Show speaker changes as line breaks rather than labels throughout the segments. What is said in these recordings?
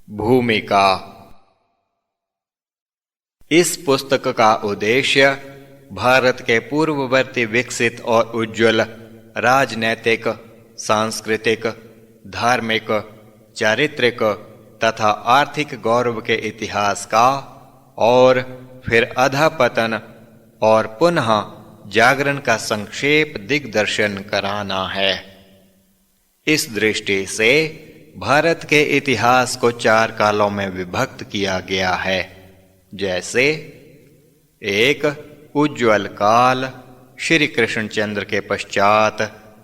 भूमिका। इस पुस्तक का उद्देश्य भारत के पूर्ववर्ती विकसित और उज्ज्वल राजनैतिक, सांस्कृतिक, धार्मिक, चारित्रिक तथा आर्थिक गौरव के इतिहास का और फिर अधःपतन और पुनः जागरण का संक्षेप दिग्दर्शन कराना है। इस दृष्टि से भारत के इतिहास को 4 कालों में विभक्त किया गया है, जैसे 1. उज्ज्वल काल, श्री कृष्णचंद्र के पश्चात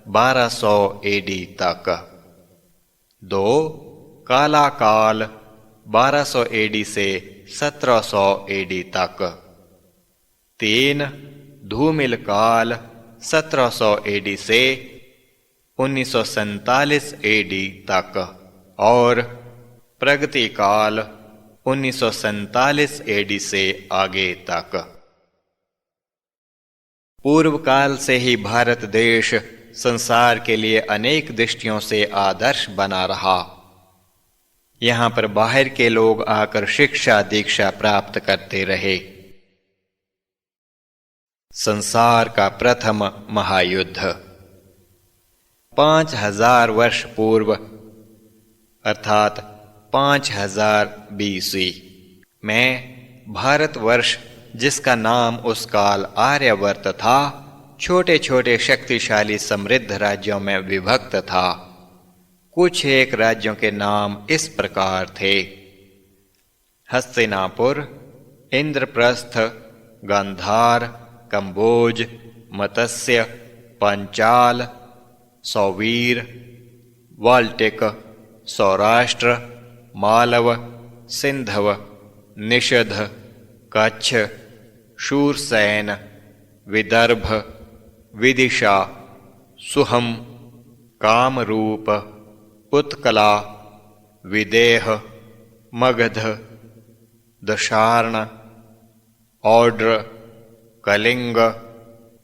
1200 एडी तक। 2. काला काल, 1200 एडी से 1700 एडी तक। 3. धूमिल काल, 1700 एडी से 1947 एडी तक और प्रगति काल 1947 एडी से आगे तक। पूर्व काल से ही भारत देश संसार के लिए अनेक दृष्टियों से आदर्श बना रहा। यहाँ पर बाहर के लोग आकर शिक्षा दीक्षा प्राप्त करते रहे। संसार का प्रथम महायुद्ध 5000 वर्ष पूर्व अर्थात 5000 BC में भारतवर्ष, जिसका नाम उस काल आर्यवर्त था, छोटे छोटे शक्तिशाली समृद्ध राज्यों में विभक्त था। कुछ एक राज्यों के नाम इस प्रकार थे: हस्तिनापुर, इंद्रप्रस्थ, गांधार, कंबोज, मत्स्य, पांचाल, सौवीर, वाल्टिक, सौराष्ट्र, मालव, सिंधव, निषध, कच्छ, शूरसेन, विदर्भ, विदिशा, सुहम, कामरूप, उत्कला, विदेह, मगध, दशार्ण, औड्र, कलिंग,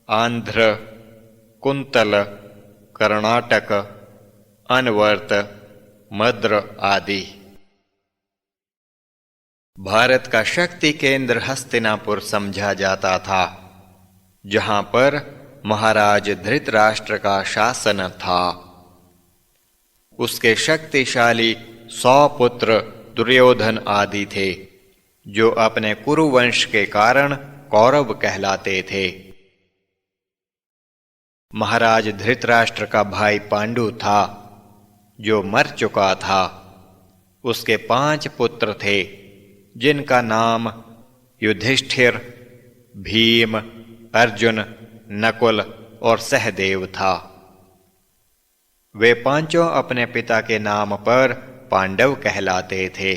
आंध्र, कुंतल, कर्नाटक, अनवर्त, मद्र आदि। भारत का शक्ति केंद्र हस्तिनापुर समझा जाता था, जहां पर महाराज धृतराष्ट्र का शासन था। उसके शक्तिशाली 100 पुत्र दुर्योधन आदि थे, जो अपने कुरुवंश के कारण कौरव कहलाते थे। महाराज धृतराष्ट्र का भाई पांडु था, जो मर चुका था। उसके 5 पुत्र थे, जिनका नाम युधिष्ठिर, भीम, अर्जुन, नकुल और सहदेव था। वे पांचों अपने पिता के नाम पर पांडव कहलाते थे।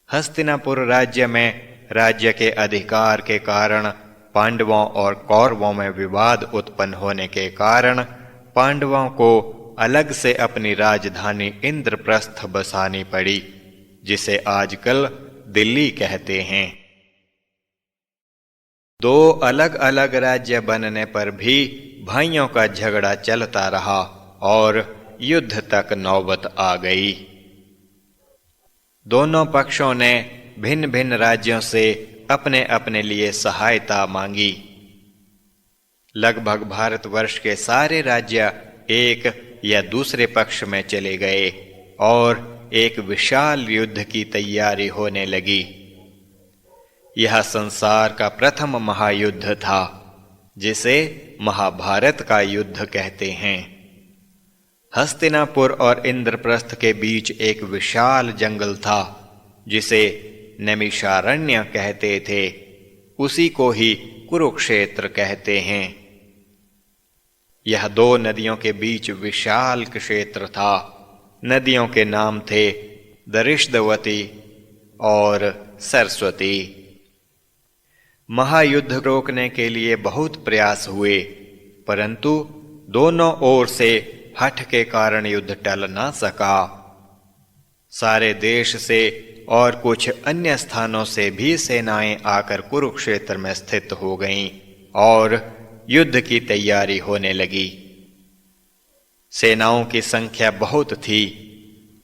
हस्तिनापुर राज्य में राज्य के अधिकार के कारण पांडवों और कौरवों में विवाद उत्पन्न होने के कारण पांडवों को अलग से अपनी राजधानी इंद्रप्रस्थ बसानी पड़ी, जिसे आजकल दिल्ली कहते हैं। 2 अलग अलग राज्य बनने पर भी भाइयों का झगड़ा चलता रहा और युद्ध तक नौबत आ गई। दोनों पक्षों ने भिन्न भिन्न राज्यों से अपने अपने लिए सहायता मांगी। लगभग भारतवर्ष के सारे राज्य एक या दूसरे पक्ष में चले गए और एक विशाल युद्ध की तैयारी होने लगी। यह संसार का प्रथम महायुद्ध था, जिसे महाभारत का युद्ध कहते हैं। हस्तिनापुर और इंद्रप्रस्थ के बीच एक विशाल जंगल था, जिसे नैमिषारण्य कहते थे। उसी को ही कुरुक्षेत्र कहते हैं। यह 2 नदियों के बीच विशाल क्षेत्र था। नदियों के नाम थे दरिश्दवती और सरस्वती। महायुद्ध रोकने के लिए बहुत प्रयास हुए, परंतु दोनों ओर से हठ के कारण युद्ध टल न सका। सारे देश से और कुछ अन्य स्थानों से भी सेनाएं आकर कुरुक्षेत्र में स्थित हो गईं और युद्ध की तैयारी होने लगी। सेनाओं की संख्या बहुत थी,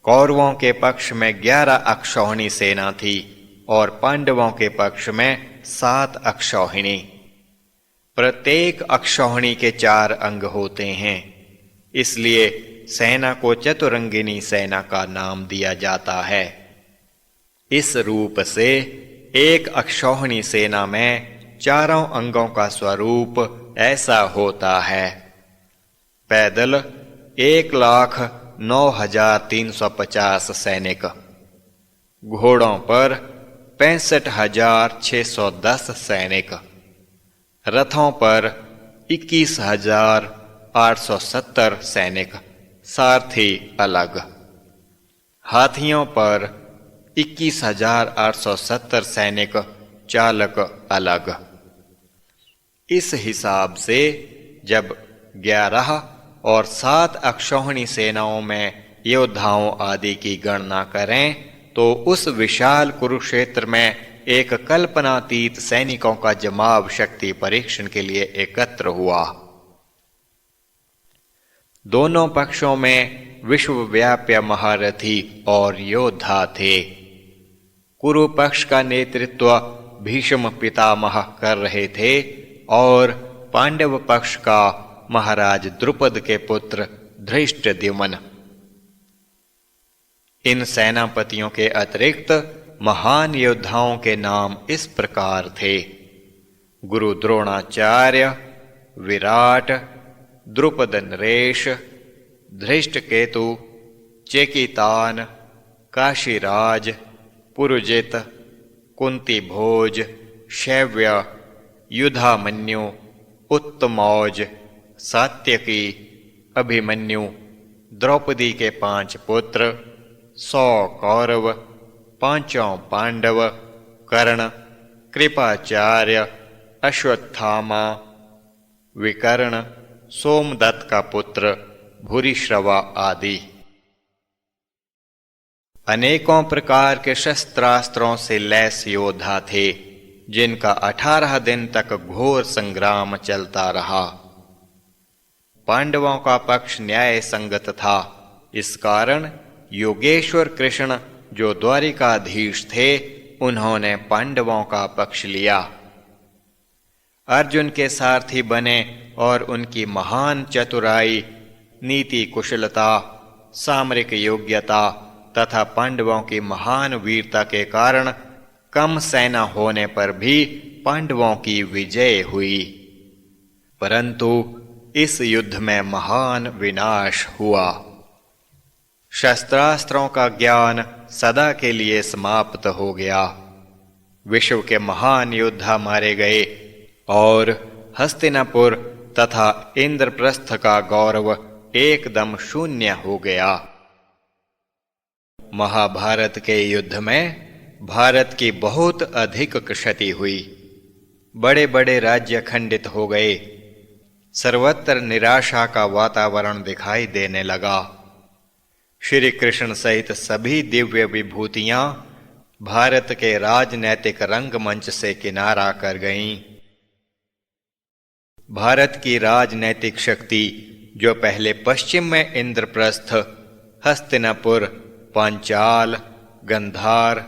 कौरवों के पक्ष में 11 अक्षौहिणी सेना थी और पांडवों के पक्ष में 7 अक्षौहिणी। प्रत्येक अक्षौहिणी के 4 अंग होते हैं, इसलिए सेना को चतुरंगिनी सेना का नाम दिया जाता है। इस रूप से एक अक्षौहिणी सेना में 4 अंगों का स्वरूप ऐसा होता है। पैदल 1,09,350 सैनिक, घोड़ों पर 65,610 सैनिक, रथों पर 21,870 सैनिक, सारथी अलग, हाथियों पर 21,870 सैनिक, चालक अलग। इस हिसाब से जब 11 और 7 अक्षौहिणी सेनाओं में योद्धाओं आदि की गणना करें तो उस विशाल कुरुक्षेत्र में एक कल्पनातीत सैनिकों का जमाव शक्ति परीक्षण के लिए एकत्र हुआ। दोनों पक्षों में विश्वव्यापी महारथी और योद्धा थे। कुरु पक्ष का नेतृत्व भीष्म पितामह कर रहे थे और पांडव पक्ष का महाराज द्रुपद के पुत्र धृष्टद्युम्न। इन सेनापतियों के अतिरिक्त महान योद्धाओं के नाम इस प्रकार थे: गुरु द्रोणाचार्य, विराट, द्रुपद नरेश, धृष्टकेतु, चेकितान, काशीराज, पुरुजित, कुंती भोज, शैव्य, युधामन्यु, उत्तमौज, सात्यकी, अभिमन्यु, द्रौपदी के 5 पुत्र, 100 कौरव, 5 पांडव, कर्ण, कृपाचार्य, अश्वत्थामा, विकर्ण, सोमदत्त का पुत्र भूरिश्रवा आदि। अनेकों प्रकार के शस्त्रास्त्रों से लैस योद्धा थे, जिनका 18 दिन तक घोर संग्राम चलता रहा। पांडवों का पक्ष न्याय संगत था, इस कारण योगेश्वर कृष्ण जो द्वारिकाधीश थे, उन्होंने पांडवों का पक्ष लिया। अर्जुन के सारथी बने और उनकी महान चतुराई, नीति कुशलता, सामरिक योग्यता तथा पांडवों की महान वीरता के कारण कम सेना होने पर भी पांडवों की विजय हुई। परंतु इस युद्ध में महान विनाश हुआ। शस्त्रास्त्रों का ज्ञान सदा के लिए समाप्त हो गया। विश्व के महान योद्धा मारे गए और हस्तिनापुर तथा इंद्रप्रस्थ का गौरव एकदम शून्य हो गया। महाभारत के युद्ध में भारत की बहुत अधिक क्षति हुई। बड़े बड़े राज्य खंडित हो गए। सर्वत्र निराशा का वातावरण दिखाई देने लगा। श्री कृष्ण सहित सभी दिव्य विभूतियां भारत के राजनैतिक रंगमंच से किनारा कर गईं। भारत की राजनैतिक शक्ति जो पहले पश्चिम में इंद्रप्रस्थ, हस्तिनापुर, पांचाल, गंधार,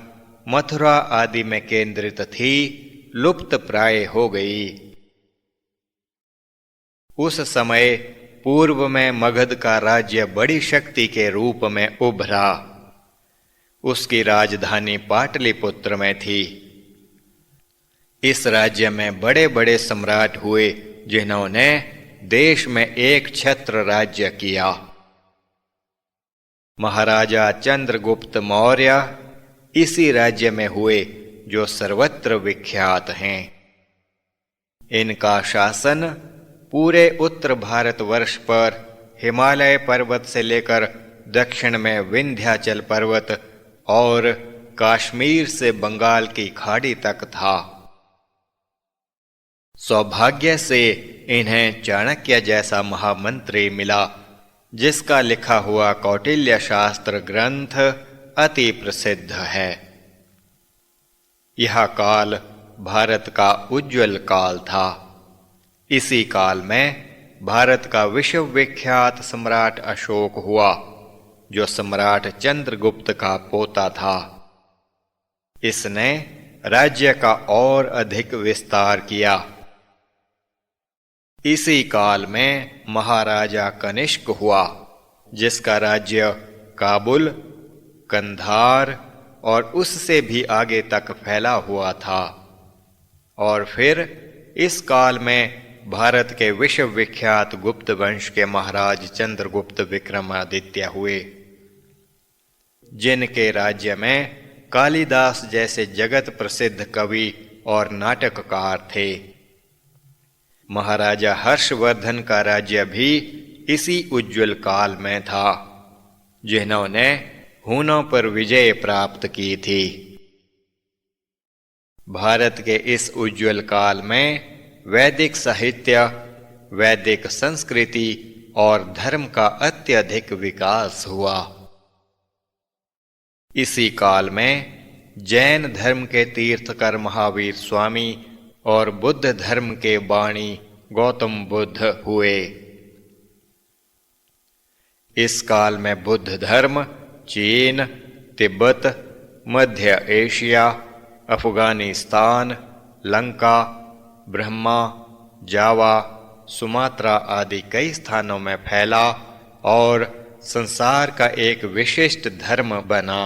मथुरा आदि में केंद्रित थी, लुप्त प्राय हो गई। उस समय पूर्व में मगध का राज्य बड़ी शक्ति के रूप में उभरा। उसकी राजधानी पाटलिपुत्र में थी। इस राज्य में बड़े बड़े सम्राट हुए, जिन्होंने देश में एक छत्र राज्य किया। महाराजा चंद्रगुप्त मौर्य इसी राज्य में हुए, जो सर्वत्र विख्यात हैं। इनका शासन पूरे उत्तर भारतवर्ष पर हिमालय पर्वत से लेकर दक्षिण में विंध्याचल पर्वत और कश्मीर से बंगाल की खाड़ी तक था। सौभाग्य से इन्हें चाणक्य जैसा महामंत्री मिला, जिसका लिखा हुआ कौटिल्य शास्त्र ग्रंथ अति प्रसिद्ध है। यह काल भारत का उज्ज्वल काल था। इसी काल में भारत का विश्व विख्यात सम्राट अशोक हुआ, जो सम्राट चंद्रगुप्त का पोता था। इसने राज्य का और अधिक विस्तार किया। इसी काल में महाराजा कनिष्क हुआ, जिसका राज्य काबुल, कंधार और उससे भी आगे तक फैला हुआ था। और फिर इस काल में भारत के विश्व विख्यात गुप्त वंश के महाराज चंद्रगुप्त विक्रमादित्य हुए, जिनके राज्य में कालिदास जैसे जगत प्रसिद्ध कवि और नाटककार थे। महाराजा हर्षवर्धन का राज्य भी इसी उज्ज्वल काल में था, जिन्होंने हूनों पर विजय प्राप्त की थी। भारत के इस उज्ज्वल काल में वैदिक साहित्य, वैदिक संस्कृति और धर्म का अत्यधिक विकास हुआ। इसी काल में जैन धर्म के तीर्थकर महावीर स्वामी और बुद्ध धर्म के बाणी गौतम बुद्ध हुए। इस काल में बुद्ध धर्म चीन, तिब्बत, मध्य एशिया, अफगानिस्तान, लंका, ब्रह्मा, जावा, सुमात्रा आदि कई स्थानों में फैला और संसार का एक विशिष्ट धर्म बना।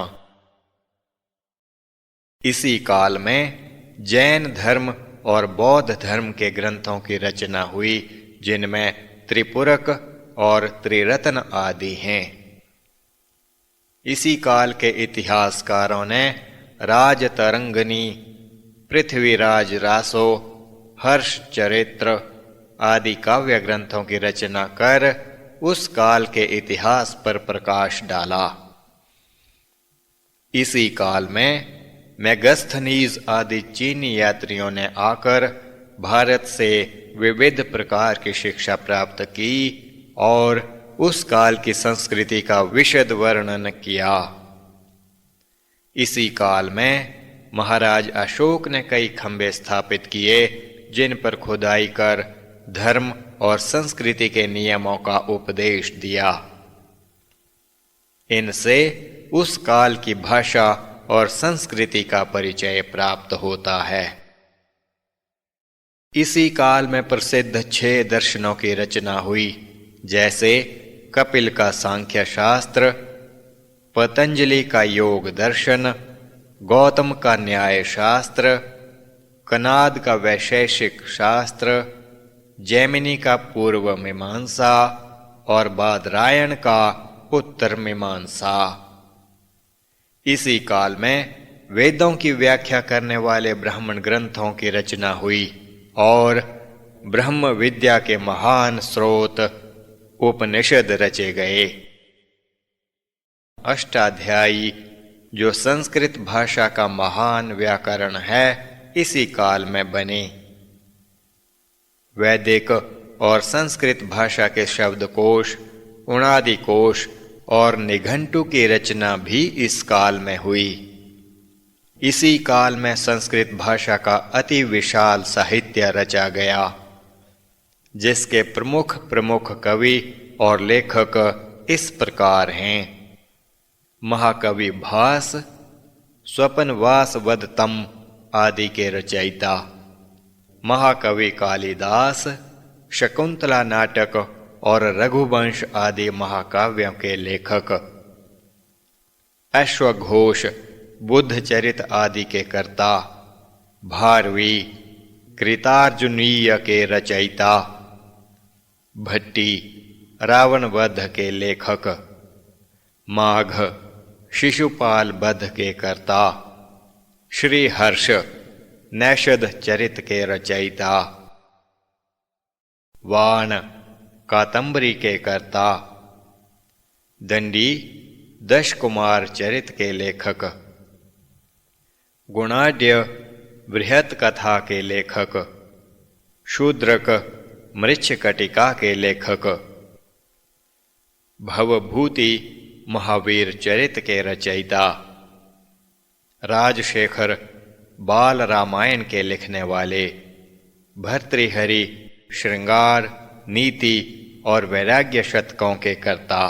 इसी काल में जैन धर्म और बौद्ध धर्म के ग्रंथों की रचना हुई, जिनमें त्रिपुरक और त्रिरत्न आदि हैं। इसी काल के इतिहासकारों ने राजतरंगिणी, पृथ्वीराज रासो, हर्ष चरित्र आदि काव्य ग्रंथों की रचना कर उस काल के इतिहास पर प्रकाश डाला। इसी काल में मेगस्थनीज आदि चीनी यात्रियों ने आकर भारत से विविध प्रकार की शिक्षा प्राप्त की और उस काल की संस्कृति का विशद वर्णन किया। इसी काल में महाराज अशोक ने कई खंबे स्थापित किए, जिन पर खुदाई कर धर्म और संस्कृति के नियमों का उपदेश दिया। इनसे उस काल की भाषा और संस्कृति का परिचय प्राप्त होता है। इसी काल में प्रसिद्ध 6 दर्शनों की रचना हुई, जैसे कपिल का सांख्य शास्त्र, पतंजलि का योग दर्शन, गौतम का न्याय शास्त्र, कनाद का वैशेषिक शास्त्र, जैमिनी का पूर्व मीमांसा और बादरायण का उत्तर मीमांसा। इसी काल में वेदों की व्याख्या करने वाले ब्राह्मण ग्रंथों की रचना हुई और ब्रह्म विद्या के महान स्रोत उपनिषद रचे गए। अष्टाध्यायी, जो संस्कृत भाषा का महान व्याकरण है, इसी काल में बने। वैदिक और संस्कृत भाषा के शब्दकोश, उणादि कोश और निघंटु की रचना भी इस काल में हुई। इसी काल में संस्कृत भाषा का अति विशाल साहित्य रचा गया, जिसके प्रमुख प्रमुख कवि और लेखक इस प्रकार हैं: महाकवि भास, स्वपनवास वदतम आदि के रचयिता, महाकवि कालिदास, शकुंतला नाटक और रघुवंश आदि महाकाव्यों के लेखक, अश्वघोष, बुद्ध चरित आदि के कर्ता, भारवी, कृतार्जुनीय के रचयिता, भट्टी, रावण वध के लेखक, माघ, शिशुपाल वध के कर्ता, श्री हर्ष, नैषध चरित के रचयिता, वाण, कादंबरी के कर्ता, दंडी, दश कुमार चरित के लेखक, गुणाढ्य, बृहत कथा के लेखक, शूद्रक, मृच्छकटिका के लेखक, भवभूति, महावीर चरित के रचयिता, राजशेखर, बाल रामायण के लिखने वाले, भर्तृहरि, श्रृंगार, नीति और वैराग्य शतकों के कर्ता,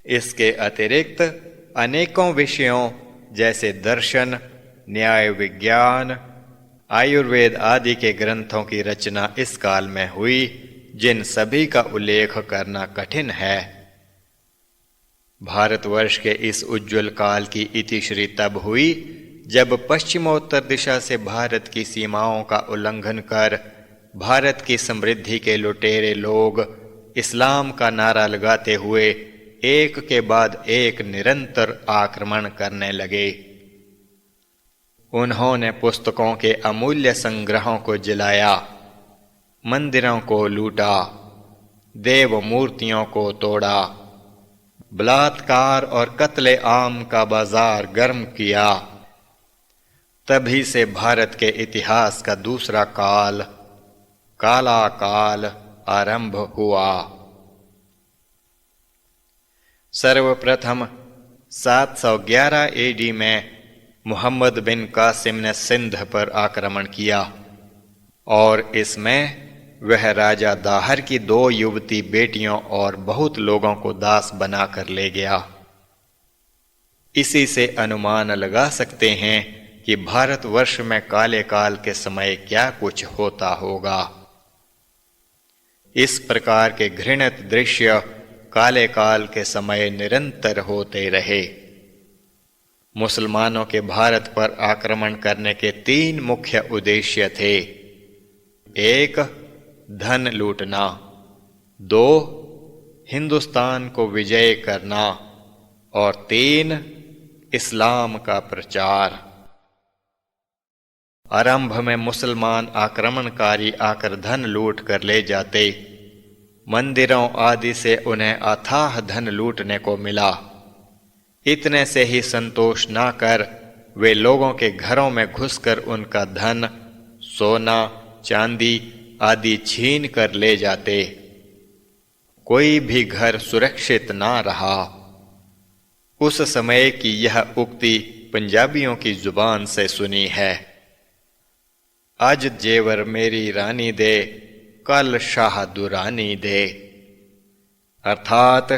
इसके अतिरिक्त अनेकों विषयों जैसे दर्शन, न्याय विज्ञान, आयुर्वेद आदि के ग्रंथों की रचना इस काल में हुई, जिन सभी का उल्लेख करना कठिन है। भारतवर्ष के इस उज्ज्वल काल की इतिश्री तब हुई जब पश्चिमोत्तर दिशा से भारत की सीमाओं का उल्लंघन कर भारत की समृद्धि के लुटेरे लोग इस्लाम का नारा लगाते हुए एक के बाद एक निरंतर आक्रमण करने लगे। उन्होंने पुस्तकों के अमूल्य संग्रहों को जलाया, मंदिरों को लूटा, देव मूर्तियों को तोड़ा, बलात्कार और कत्ले आम का बाजार गर्म किया। तभी से भारत के इतिहास का दूसरा काल, काला काल आरंभ हुआ। सर्वप्रथम 711 एडी में मुहम्मद बिन कासिम ने सिंध पर आक्रमण किया और इसमें वह राजा दाहर की 2 युवती बेटियों और बहुत लोगों को दास बनाकर ले गया। इसी से अनुमान लगा सकते हैं कि भारतवर्ष में काले काल के समय क्या कुछ होता होगा। इस प्रकार के घृणित दृश्य काले काल के समय निरंतर होते रहे। मुसलमानों के भारत पर आक्रमण करने के 3 मुख्य उद्देश्य थे। 1. धन लूटना, 2. हिंदुस्तान को विजय करना और 3. इस्लाम का प्रचार। आरंभ में मुसलमान आक्रमणकारी आकर धन लूट कर ले जाते। मंदिरों आदि से उन्हें अथाह धन लूटने को मिला। इतने से ही संतोष ना कर वे लोगों के घरों में घुसकर उनका धन, सोना, चांदी आदि छीन कर ले जाते। कोई भी घर सुरक्षित ना रहा। उस समय की यह उक्ति पंजाबियों की जुबान से सुनी है। आज जेवर मेरी रानी दे, कल शाह दुरानी दे। अर्थात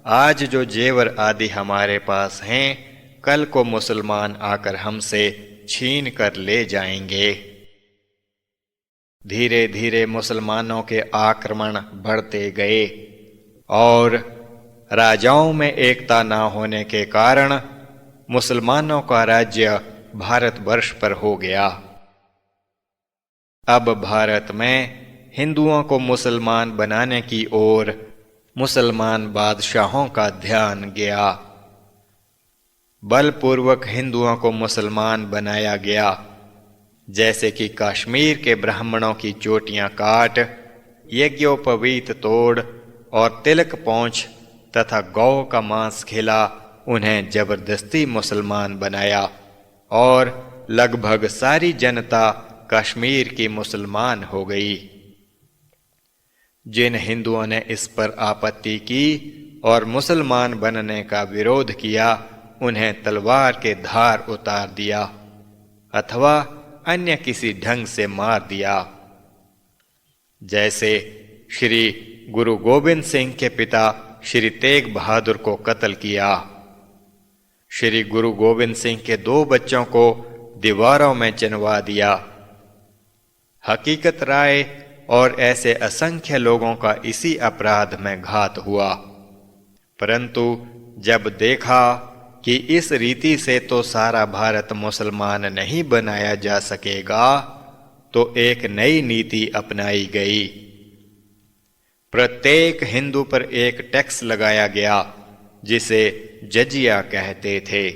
आज जो जेवर आदि हमारे पास हैं, कल को मुसलमान आकर हमसे छीन कर ले जाएंगे। धीरे धीरे मुसलमानों के आक्रमण बढ़ते गए और राजाओं में एकता न होने के कारण मुसलमानों का राज्य भारतवर्ष पर हो गया। अब भारत में हिंदुओं को मुसलमान बनाने की ओर मुसलमान बादशाहों का ध्यान गया। बलपूर्वक हिंदुओं को मुसलमान बनाया गया, जैसे कि कश्मीर के ब्राह्मणों की चोटियां काट, यज्ञोपवीत तोड़ और तिलक पोंछ तथा गौ का मांस खिला उन्हें जबरदस्ती मुसलमान बनाया और लगभग सारी जनता कश्मीर की मुसलमान हो गई। जिन हिंदुओं ने इस पर आपत्ति की और मुसलमान बनने का विरोध किया, उन्हें तलवार के धार उतार दिया अथवा अन्य किसी ढंग से मार दिया। जैसे श्री गुरु गोविंद सिंह के पिता श्री तेग बहादुर को कत्ल किया। श्री गुरु गोविंद सिंह के 2 बच्चों को दीवारों में चिनवा दिया। हकीकत राय और ऐसे असंख्य लोगों का इसी अपराध में घात हुआ। परंतु जब देखा कि इस रीति से तो सारा भारत मुसलमान नहीं बनाया जा सकेगा, तो एक नई नीति अपनाई गई। प्रत्येक हिंदू पर एक टैक्स लगाया गया, जिसे जजिया कहते थे।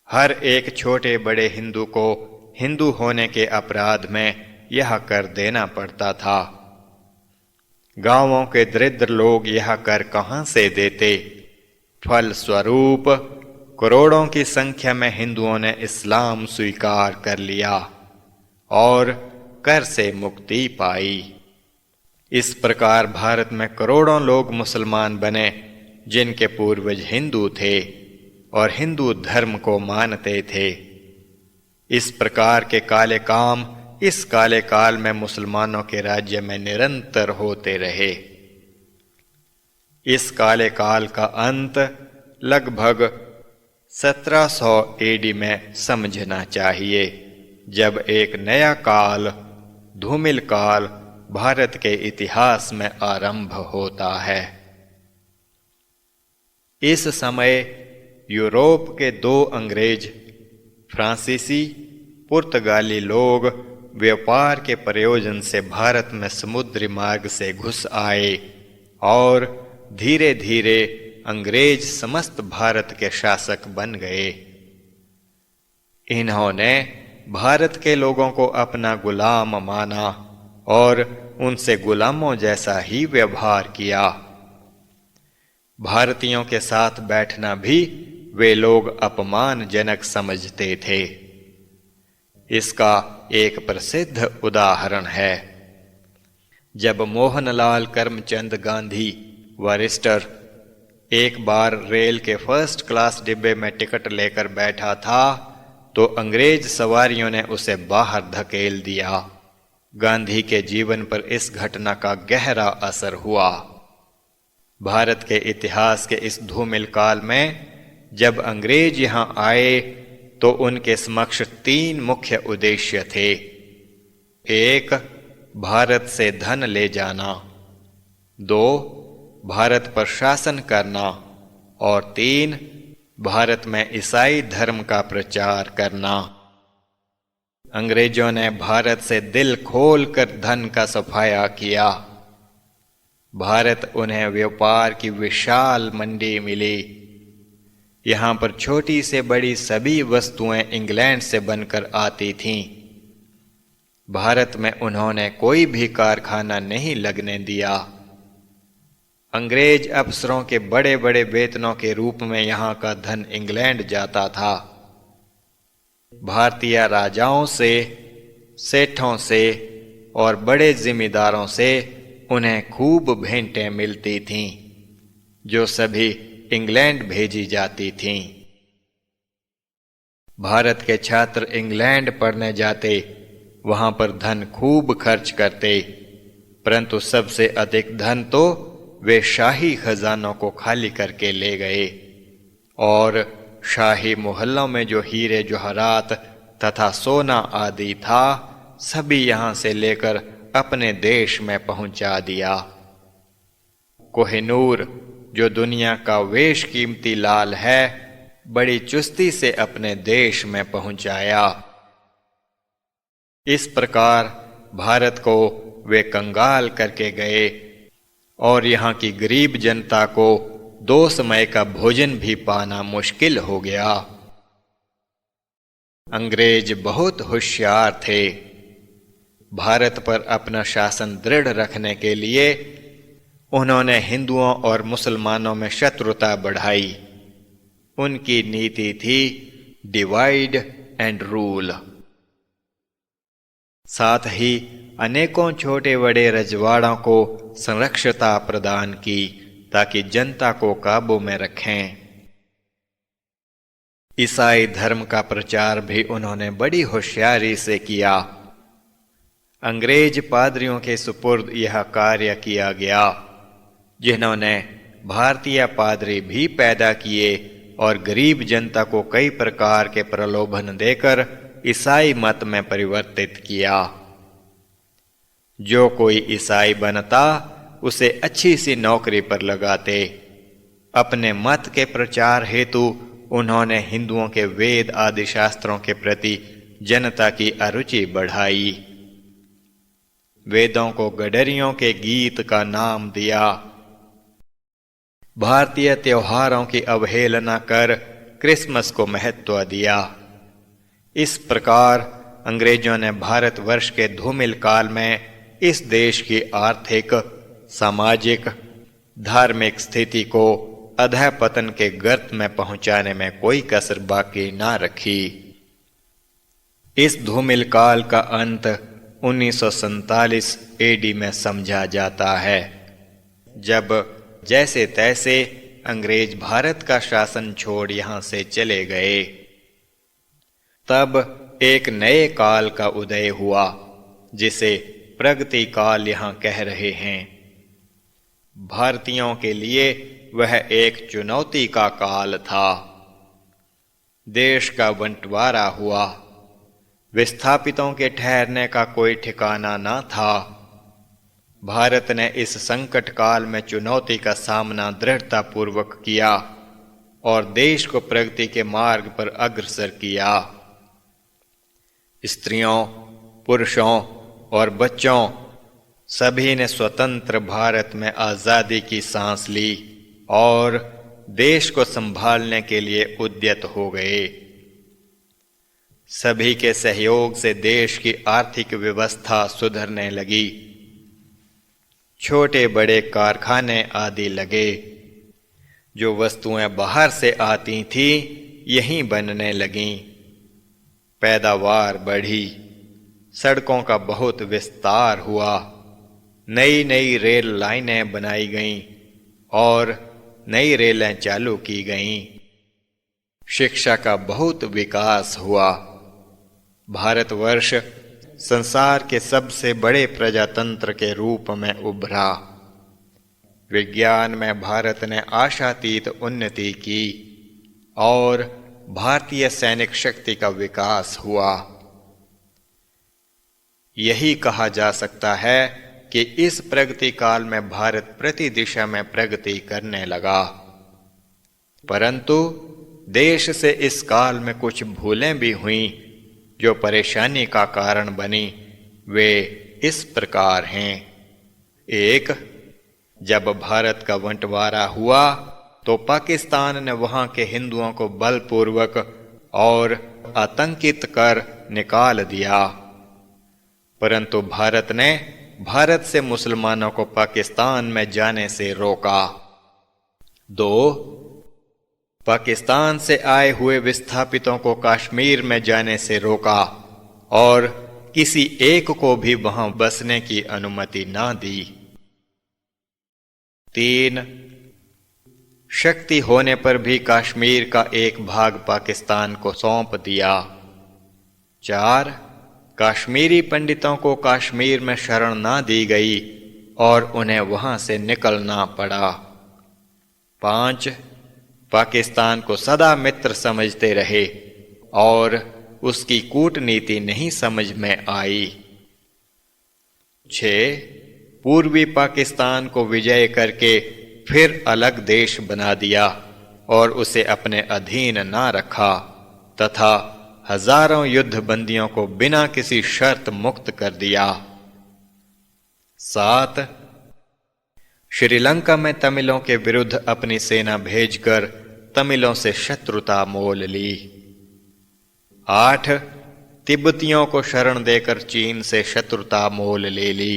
हर एक छोटे बड़े हिंदू को हिंदू होने के अपराध में यह कर देना पड़ता था। गांवों के दरिद्र लोग यह कर कहां से देते? फल स्वरूप करोड़ों की संख्या में हिंदुओं ने इस्लाम स्वीकार कर लिया और कर से मुक्ति पाई। इस प्रकार भारत में करोड़ों लोग मुसलमान बने, जिनके पूर्वज हिंदू थे और हिंदू धर्म को मानते थे। इस प्रकार के काले काम इस काले काल में मुसलमानों के राज्य में निरंतर होते रहे। इस काले काल का अंत लगभग 1700 एडी में समझना चाहिए, जब एक नया काल, धूमिल काल, भारत के इतिहास में आरंभ होता है। इस समय यूरोप के 2 अंग्रेज, फ्रांसीसी, पुर्तगाली लोग व्यापार के प्रयोजन से भारत में समुद्री मार्ग से घुस आए और धीरे धीरे अंग्रेज समस्त भारत के शासक बन गए। इन्होंने भारत के लोगों को अपना गुलाम माना और उनसे गुलामों जैसा ही व्यवहार किया। भारतीयों के साथ बैठना भी वे लोग अपमानजनक समझते थे। इसका एक प्रसिद्ध उदाहरण है, जब मोहनलाल करमचंद गांधी वरिष्ठर एक बार रेल के फर्स्ट क्लास डिब्बे में टिकट लेकर बैठा था तो अंग्रेज सवारियों ने उसे बाहर धकेल दिया। गांधी के जीवन पर इस घटना का गहरा असर हुआ। भारत के इतिहास के इस धूमिल काल में जब अंग्रेज यहां आए तो उनके समक्ष 3 मुख्य उद्देश्य थे। 1, भारत से धन ले जाना, 2, भारत पर शासन करना और 3, भारत में ईसाई धर्म का प्रचार करना। अंग्रेजों ने भारत से दिल खोलकर धन का सफाया किया। भारत उन्हें व्यापार की विशाल मंडी मिली। यहां पर छोटी से बड़ी सभी वस्तुएं इंग्लैंड से बनकर आती थीं। भारत में उन्होंने कोई भी कारखाना नहीं लगने दिया। अंग्रेज अफसरों के बड़े बड़े वेतनों के रूप में यहां का धन इंग्लैंड जाता था। भारतीय राजाओं से, सेठों से और बड़े जिम्मेदारों से उन्हें खूब भेंटें मिलती थीं, जो सभी इंग्लैंड भेजी जाती थीं। भारत के छात्र इंग्लैंड पढ़ने जाते, वहां पर धन खूब खर्च करते, परंतु सबसे अधिक धन तो वे शाही खजानों को खाली करके ले गए और शाही मोहल्लों में जो हीरे जवाहरात तथा सोना आदि था, सभी यहां से लेकर अपने देश में पहुंचा दिया। कोहिनूर, जो दुनिया का वेश कीमती लाल है, बड़ी चुस्ती से अपने देश में पहुंचाया। इस प्रकार भारत को वे कंगाल करके गए और यहाँ की गरीब जनता को 2 समय का भोजन भी पाना मुश्किल हो गया। अंग्रेज बहुत होशियार थे। भारत पर अपना शासन दृढ़ रखने के लिए उन्होंने हिंदुओं और मुसलमानों में शत्रुता बढ़ाई। उनकी नीति थी डिवाइड एंड रूल। साथ ही अनेकों छोटे बड़े रजवाड़ों को संरक्षता प्रदान की ताकि जनता को काबू में रखें। ईसाई धर्म का प्रचार भी उन्होंने बड़ी होशियारी से किया। अंग्रेज पादरियों के सुपुर्द यह कार्य किया गया, जिन्होंने भारतीय पादरी भी पैदा किए और गरीब जनता को कई प्रकार के प्रलोभन देकर ईसाई मत में परिवर्तित किया। जो कोई ईसाई बनता उसे अच्छी सी नौकरी पर लगाते। अपने मत के प्रचार हेतु उन्होंने हिंदुओं के वेद आदि शास्त्रों के प्रति जनता की अरुचि बढ़ाई। वेदों को गडरियों के गीत का नाम दिया। भारतीय त्योहारों की अवहेलना कर क्रिसमस को महत्व दिया। इस प्रकार अंग्रेजों ने भारतवर्ष के धूमिल काल में इस देश की आर्थिक, सामाजिक, धार्मिक स्थिति को अधःपतन के गर्त में पहुंचाने में कोई कसर बाकी ना रखी। इस धूमिल काल का अंत 1947 एडी में समझा जाता है, जब जैसे तैसे अंग्रेज भारत का शासन छोड़ यहां से चले गए। तब एक नए काल का उदय हुआ, जिसे प्रगति काल यहां कह रहे हैं। भारतीयों के लिए वह एक चुनौती का काल था। देश का बंटवारा हुआ, विस्थापितों के ठहरने का कोई ठिकाना न था। भारत ने इस संकट काल में चुनौती का सामना दृढ़तापूर्वक किया और देश को प्रगति के मार्ग पर अग्रसर किया। स्त्रियों, पुरुषों और बच्चों सभी ने स्वतंत्र भारत में आजादी की सांस ली और देश को संभालने के लिए उद्यत हो गए। सभी के सहयोग से देश की आर्थिक व्यवस्था सुधरने लगी। छोटे बड़े कारखाने आदि लगे। जो वस्तुएं बाहर से आती थीं, यहीं बनने लगीं। पैदावार बढ़ी, सड़कों का बहुत विस्तार हुआ, नई नई रेल लाइनें बनाई गईं और नई रेलें चालू की गईं। शिक्षा का बहुत विकास हुआ। भारतवर्ष संसार के सबसे बड़े प्रजातंत्र के रूप में उभरा। विज्ञान में भारत ने आशातीत उन्नति की और भारतीय सैनिक शक्ति का विकास हुआ। यही कहा जा सकता है कि इस प्रगति काल में भारत प्रति दिशा में प्रगति करने लगा। परंतु देश से इस काल में कुछ भूलें भी हुईं जो परेशानी का कारण बनी। वे इस प्रकार हैं। 1. जब भारत का बंटवारा हुआ तो पाकिस्तान ने वहां के हिंदुओं को बलपूर्वक और आतंकित कर निकाल दिया, परंतु भारत ने भारत से मुसलमानों को पाकिस्तान में जाने से रोका। 2. पाकिस्तान से आए हुए विस्थापितों को कश्मीर में जाने से रोका और किसी एक को भी वहां बसने की अनुमति न दी। 3. शक्ति होने पर भी कश्मीर का एक भाग पाकिस्तान को सौंप दिया। 4. कश्मीरी पंडितों को कश्मीर में शरण न दी गई और उन्हें वहां से निकलना पड़ा। 5. पाकिस्तान को सदा मित्र समझते रहे और उसकी कूटनीति नहीं समझ में आई। 6. पूर्वी पाकिस्तान को विजय करके फिर अलग देश बना दिया और उसे अपने अधीन न रखा तथा हजारों युद्ध बंदियों को बिना किसी शर्त मुक्त कर दिया। 7. श्रीलंका में तमिलों के विरुद्ध अपनी सेना भेजकर तमिलों से शत्रुता मोल ली। 8. तिब्बतियों को शरण देकर चीन से शत्रुता मोल ले ली।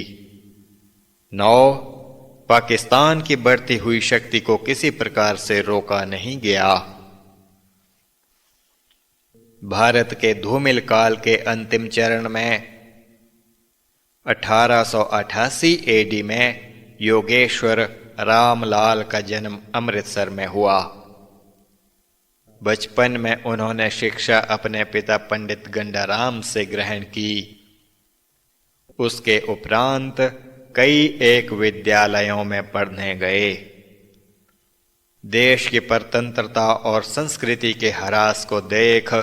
9. पाकिस्तान की बढ़ती हुई शक्ति को किसी प्रकार से रोका नहीं गया। भारत के धूमिल काल के अंतिम चरण में 1888 एडी में योगेश्वर रामलाल का जन्म अमृतसर में हुआ। बचपन में उन्होंने शिक्षा अपने पिता पंडित गंडाराम से ग्रहण की। उसके उपरांत कई एक विद्यालयों में पढ़ने गए। देश की परतंत्रता और संस्कृति के ह्रास को देख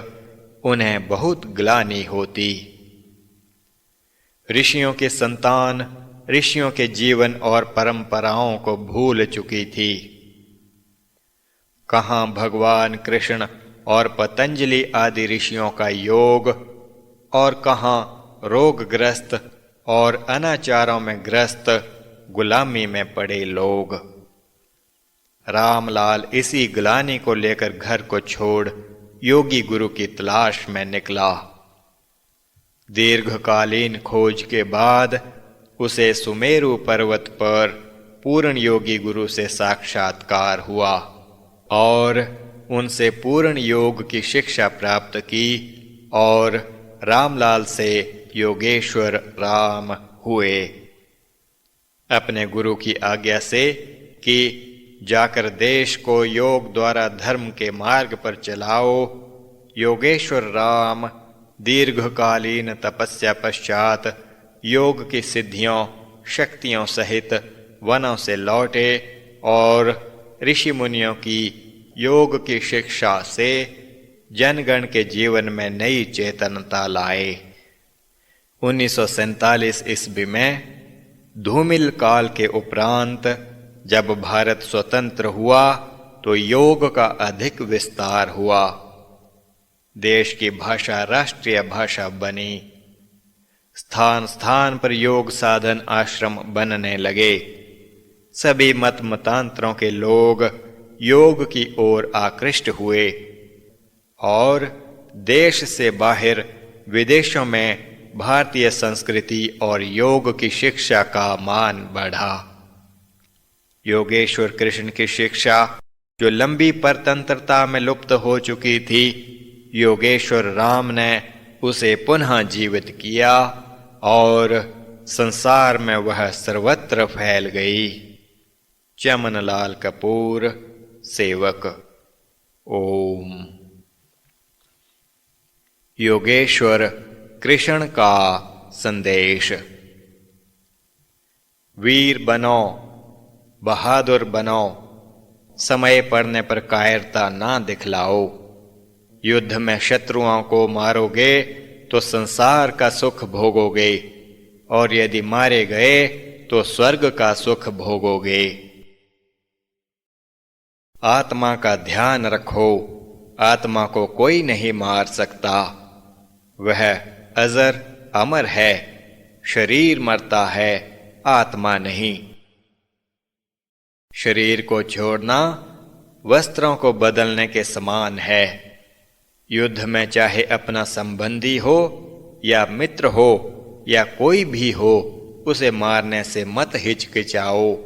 उन्हें बहुत ग्लानि होती। ऋषियों की संतान ऋषियों के जीवन और परंपराओं को भूल चुकी थी। कहाँ भगवान कृष्ण और पतंजलि आदि ऋषियों का योग और कहाँ रोगग्रस्त और अनाचारों में ग्रस्त गुलामी में पड़े लोग। रामलाल इसी ग्लानि को लेकर घर को छोड़ योगी गुरु की तलाश में निकला। दीर्घकालीन खोज के बाद उसे सुमेरु पर्वत पर पूर्ण योगी गुरु से साक्षात्कार हुआ और उनसे पूर्ण योग की शिक्षा प्राप्त की और रामलाल से योगेश्वर राम हुए। अपने गुरु की आज्ञा से कि जाकर देश को योग द्वारा धर्म के मार्ग पर चलाओ, योगेश्वर राम दीर्घकालीन तपस्या पश्चात योग की सिद्धियों शक्तियों सहित वनों से लौटे और ऋषि मुनियों की योग की शिक्षा से जनगण के जीवन में नई चेतनता लाए। 1947 ईस्वी में धूमिल काल के उपरांत जब भारत स्वतंत्र हुआ तो योग का अधिक विस्तार हुआ। देश की भाषा राष्ट्रीय भाषा बनी। स्थान स्थान पर योग साधन आश्रम बनने लगे। सभी मत मतांतरों के लोग योग की ओर आकृष्ट हुए और देश से बाहर विदेशों में भारतीय संस्कृति और योग की शिक्षा का मान बढ़ा। योगेश्वर कृष्ण की शिक्षा जो लंबी परतंत्रता में लुप्त हो चुकी थी, योगेश्वर राम ने उसे पुनः जीवित किया और संसार में वह सर्वत्र फैल गई। चमनलाल कपूर, सेवक। ओम। योगेश्वर कृष्ण का संदेश। वीर बनो, बहादुर बनो, समय पड़ने पर कायरता ना दिखलाओ। युद्ध में शत्रुओं को मारोगे तो संसार का सुख भोगोगे और यदि मारे गए तो स्वर्ग का सुख भोगोगे। आत्मा का ध्यान रखो, आत्मा को कोई नहीं मार सकता। वह अजर अमर है, शरीर मरता है, आत्मा नहीं। शरीर को छोड़ना वस्त्रों को बदलने के समान है। युद्ध में चाहे अपना संबंधी हो या मित्र हो या कोई भी हो, उसे मारने से मत हिचकिचाओ।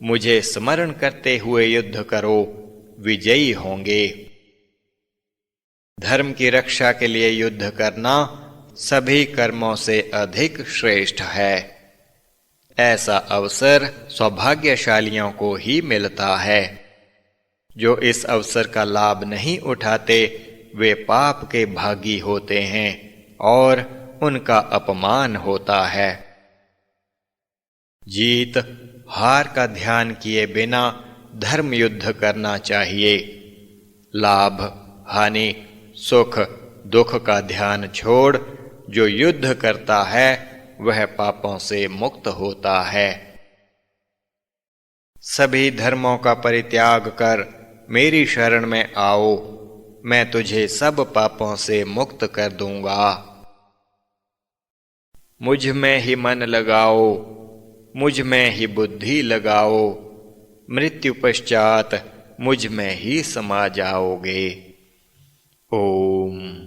मुझे स्मरण करते हुए युद्ध करो, विजयी होंगे। धर्म की रक्षा के लिए युद्ध करना सभी कर्मों से अधिक श्रेष्ठ है। ऐसा अवसर सौभाग्यशालियों को ही मिलता है। जो इस अवसर का लाभ नहीं उठाते वे पाप के भागी होते हैं और उनका अपमान होता है। जीत हार का ध्यान किए बिना धर्म युद्ध करना चाहिए। लाभ हानि सुख दुख का ध्यान छोड़ जो युद्ध करता है वह पापों से मुक्त होता है। सभी धर्मों का परित्याग कर मेरी शरण में आओ, मैं तुझे सब पापों से मुक्त कर दूंगा। मुझ में ही मन लगाओ, मुझ में ही बुद्धि लगाओ, मृत्यु पश्चात मुझ में ही समा जाओगे। ओम।